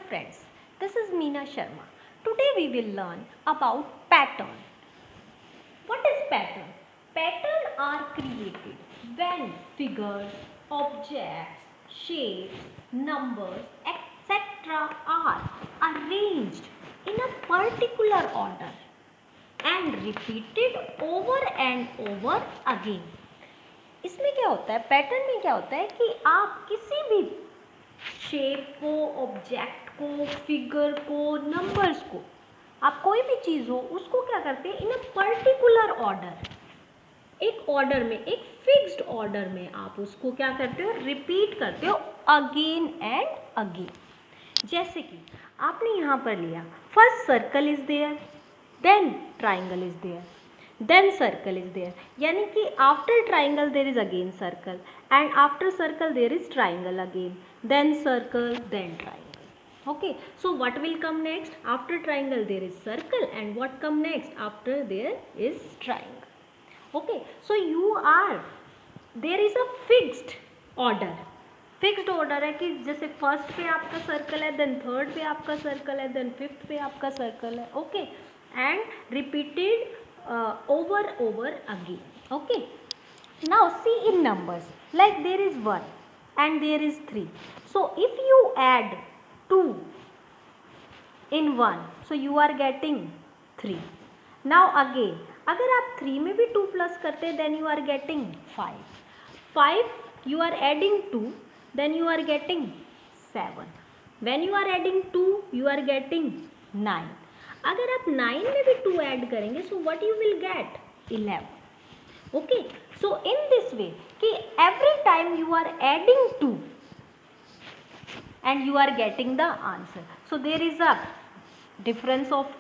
friends, this is Meena Sharma. Today we will learn about pattern. What is pattern? Pattern are created when figures, objects, shapes, numbers, etc. are arranged in a particular order and repeated over and over again. इसमें क्या होता है, pattern में क्या होता है कि आप किसी भी शेप को, ऑब्जेक्ट को, फिगर को, नंबर्स को, आप कोई भी चीज़ हो उसको क्या करते हैं इन अ पर्टिकुलर ऑर्डर, एक ऑर्डर में, एक फिक्स्ड ऑर्डर में आप उसको क्या करते हो, रिपीट करते हो अगेन एंड अगेन. जैसे कि आपने यहाँ पर लिया, first circle is there, then triangle is there, then circle is there, यानी कि after triangle there is again circle and after circle there is triangle again, then circle, then triangle. Okay, so what will come next? After triangle there is circle and what come next? After there is triangle. Okay, so you are, there is a fixed order. Fixed order है कि जैसे first पे आपका circle है, then third पे आपका circle है, then fifth पे आपका सर्कल है. Okay, and repeated over again. Okay, now see in numbers, like there is 1 and there is 3, so if you add 2 in 1, so you are getting 3. now again अगर आप 3 में भी 2 plus करते then you are getting 5 you are adding 2 then you are getting 7, when you are adding 2 you are getting 9. अगर आप 9 में भी 2 add करेंगे so what you will get 11. Okay, so in this way कि every time you are adding 2 and you are getting the answer. So there is a difference of,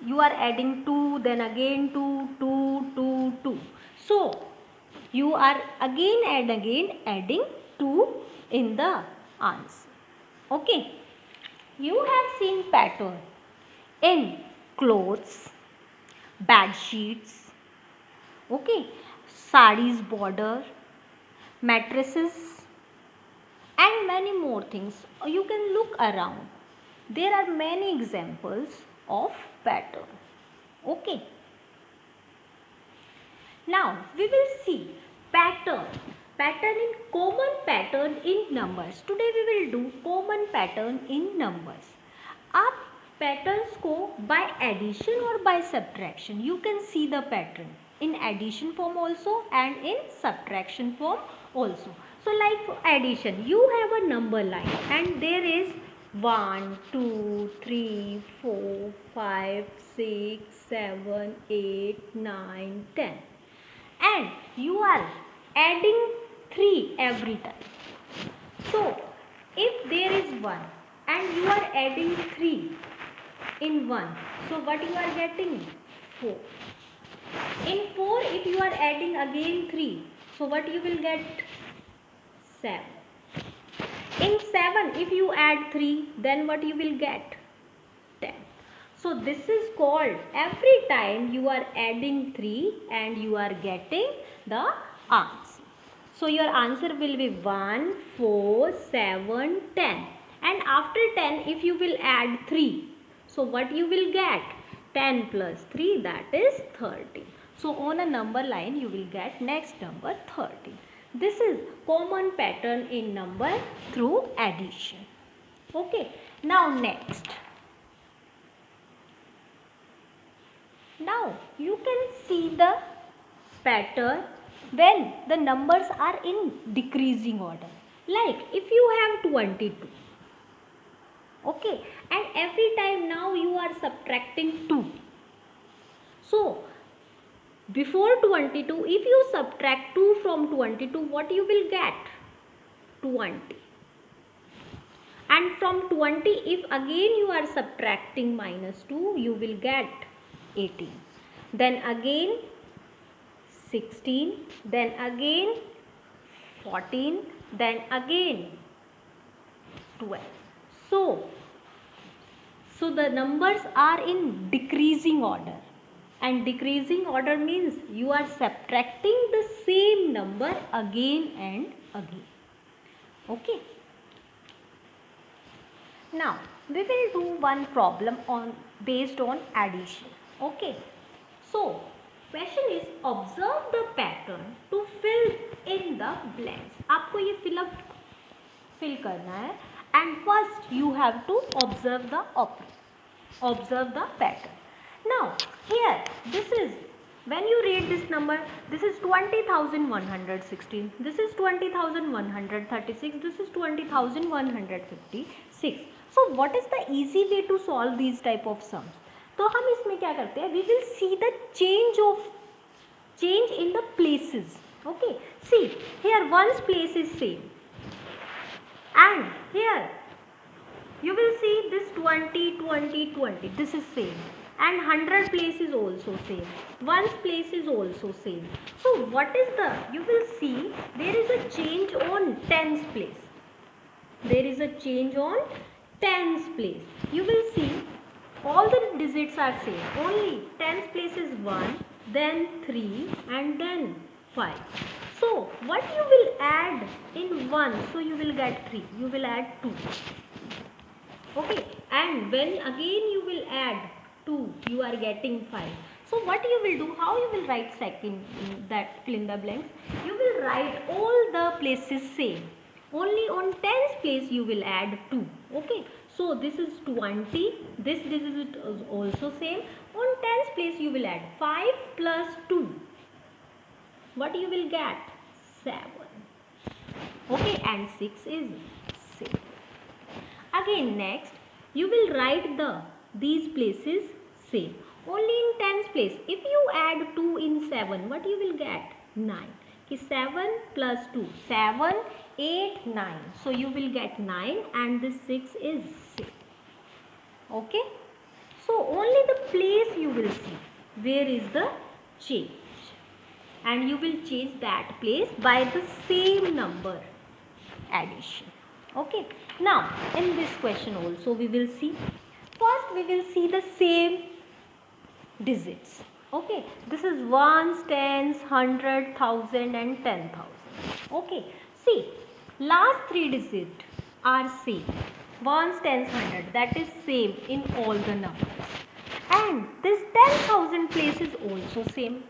you are adding 2 then again 2 2 2 2, so you are again and again adding 2 in the answer. Okay, you have seen pattern in clothes, bed sheets, okay, sarees border, mattresses and many more things. You can look around, there are many examples of pattern. Okay, now we will see pattern in common pattern in numbers. Today we will do common pattern in numbers. आप patterns को by addition और by subtraction you can see the pattern in addition form also and in subtraction form also. So like addition, you have a number line and there is 1 2 3 4 5 6 7 8 9 10 and you are adding 3 every time. So if there is 1 and you are adding 3 in 1, so what you are getting 4. in 4 if you are adding again 3, so what you will get 7. in 7 if you add 3, then what you will get 10. so this is called every time you are adding 3 and you are getting the answer. So your answer will be 1 4 7 10, and after 10 if you will add 3, so what you will get 10 plus 3, that is 30. So on a number line you will get next number 30. This is common pattern in number through addition. Okay, now next, now you can see the pattern when the numbers are in decreasing order. Like if you have 22, okay, and every time now you are subtracting 2, so before 22 if you subtract 2 from 22, what you will get 20, and from 20 if again you are subtracting minus 2, you will get 18, then again 16, then again 14, then again 12. So the numbers are in decreasing order, and decreasing order means you are subtracting the same number again and again. Okay, Now we will do one problem on based on addition. Okay, so question is observe the pattern to fill in the blanks. आपको ये fill करना है and first you have to observe the pattern. Now here this is, when you read this number, this is 20,116, this is 20,136, this is 20,156. So what is the easy way to solve these type of sums? तो हम इसमें क्या करते हैं, we will see the change in the places. Okay, see here one's place is same and here you will see this 20, 20, 20, this is same, and 100 place is also same, one's place is also same. So what is the, you will see there is a change on tens place, there is a change on tens place. You will see all the digits are same, only tens place is 1, then 3 and then 5. So what you will add in 1, so you will get 3, you will add 2. Okay, and when again you will add 2, you are getting 5. So what you will do, how you will write second that fill in the blanks, you will write all the places same, only on tens place you will add 2. Okay, so this is 20, this digit is also same, on tens place you will add 5 plus 2, what you will get, 7. Okay, and 6 is 6. Again next you will write these places same, only in tens place. If you add 2 in 7, what you will get, 9. 7 plus 2, 7, 8, 9. So you will get 9 and this 6 is 6. Okay, so only the place you will see where is the change, and you will change that place by the same number addition. Okay, now in this question also we will see, first we will see the same digits. Okay, this is ones, tens, 100, 1000 and 10,000. Okay, see last 3 digits are same, ones, tens, 100, that is same in all the numbers, and this 10,000 place is also same.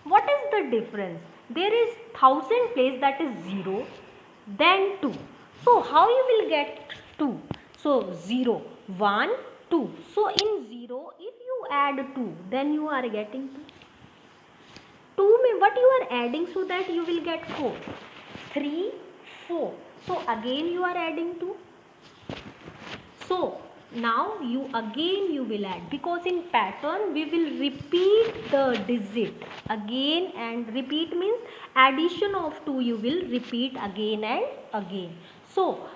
What is the difference? There is 1000 place, that is 0, then 2. So how you will get 2? So 0, 1, 2. So in 0 if you add 2, then you are getting 2. 2 में what you are adding, so that you will get 4. 3, 4. So again you are adding 2. So now you will add, because in pattern we will repeat the digit again, and repeat means addition of 2 you will repeat again and again. So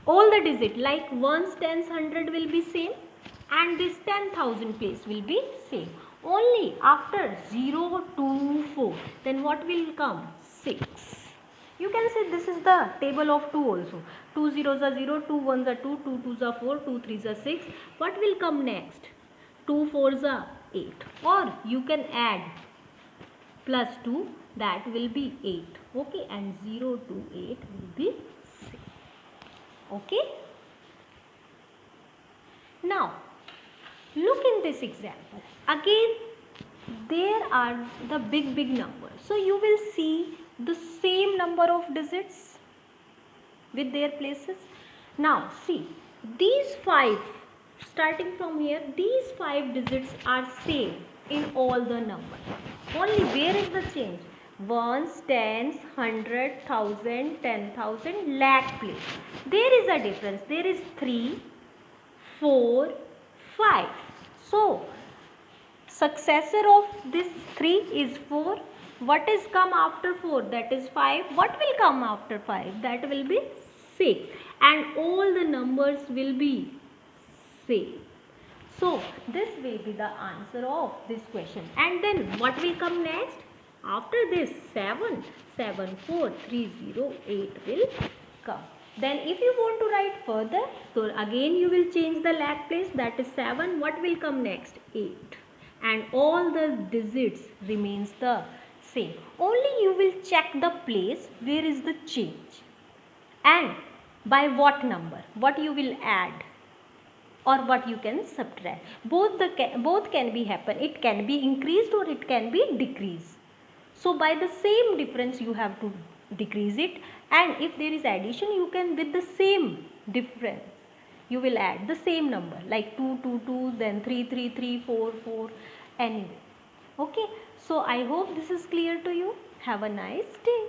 all the digit like ones, tens, 100 will be same, and this 10,000 place will be same. Only after 0, 2, 4, then what will come, 6. You can say this is the table of 2 also. 2 zeros are 0, 2 ones are 2, 2 twos are 4, 2 threes are 6. What will come next? 2 fours are 8. Or you can add plus 2, that will be 8. Okay, and 0 to 8 will be 6. Okay. Now look in this example. Again there are the big numbers. So you will see the same number of digits with their places. Now see these 5, starting from here, these 5 digits are same in all the numbers. Only where is the change? Ones, tens, 100, 1000, 10,000, lakh place. There is a difference. There is 3, 4, 5. So successor of this 3 is 4. What is come after 4? That is 5. What will come after 5? That will be 6. And all the numbers will be same. So this will be the answer of this question. And then what will come next? After this 7, 7, 4, 3, 0, 8 will come. Then if you want to write further, so again you will change the lakh place, that is 7. What will come next? 8. And all the digits remains the same. Only you will check the place where is the change. And by what number, what you will add or what you can subtract. Both can be happen. It can be increased or it can be decreased. So by the same difference you have to decrease it, and if there is addition you can with the same difference you will add the same number, like 2 2 2, then 3 3 3 4 4, anyway. Okay, so I hope this is clear to you. Have a nice day.